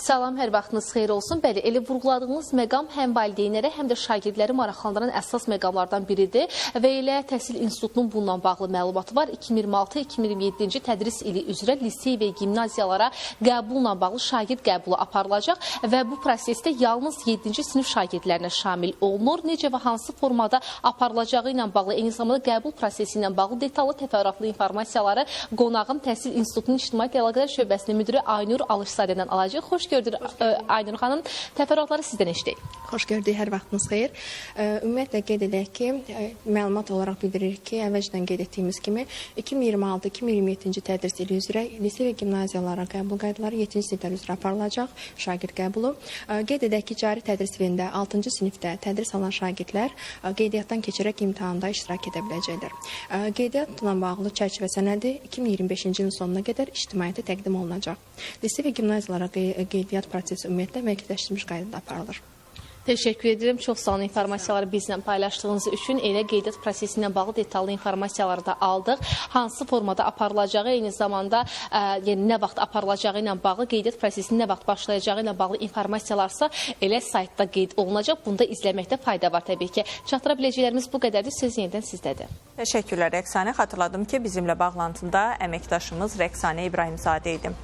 Salam, hər vaxtınız xeyir olsun. Bəli, elə vurğuladığınız məqam həm valideynlərə, həm də şagirdləri maraqlandıran əsas məqamlardan biridir və elə Təhsil İnstitutunun bununla bağlı məlumatı var. 2026-2027-ci tədris ili üzrə lisey və gimnaziyalara qəbulla bağlı şagird qəbulu aparılacaq və bu prosesdə yalnız 7-ci sinif şagirdlərinə şamil olunur. Necə və hansı formada aparılacağı ilə bağlı, eyni zamanda qəbul prosesi ilə bağlı detallı təfərrüatlı informasiyaları qonağım Təhsil İnstitutunun İctimaiyyət Əlaqələr Şöbəsinin müdiri Aynur Alışzadədən alacaq. Xoş gördük Aynur xanım. Təfərrüatları sizdən eşidək. Xoş gördük, hər vaxtınız xeyir. Ümumiyyətlə qeyd edək ki, məlumat olaraq bildiririk ki, əvvəlcədən qeyd etdiyimiz kimi 2026-2027-ci tədris ili üzrə lisey və gimnaziyalara qəbul qaydaları 7-ci siniflər üzrə aparılacaq şagird qəbulu. Qeyd edək ki, cari tədris ilində 6-cı sinifdə tədris alan şagirdlər qeydiyyatdan keçərək imtahanda iştirak edə biləcəklər. Qeydiyyatla bağlı çərçivə sənədi 2025-ci ilin sonuna qədər ictimaiyyətə təqdim olunacaq. Lisey və gimnaziyalara qeydiyyat prosesi ümumiyyətlə mərkəzləşdirilmiş qaydada aparılır. Təşəkkür edirəm. Çox sağ olun informasiyaları bizlə paylaşdığınız üçün. Elə qeydiyyat prosesi ilə bağlı detallı informasiyaları da aldıq. Hansı formada aparılacağı, eyni zamanda yəni nə vaxt aparılacağı ilə bağlı, qeydiyyat prosesinin nə vaxt başlayacağı ilə bağlı informasiyalarsa elə saytda qeyd olunacaq. Bunda izləməkdə fayda var təbii ki. Çatdıra biləcəklərimiz bu qədərdir. Söz yenidən sizdədir. Təşəkkürlər Rəqsanə. Xatırladım ki, bizimlə bağlantıda əməkdaşımız Rəqsanə İbrahimzadə idi.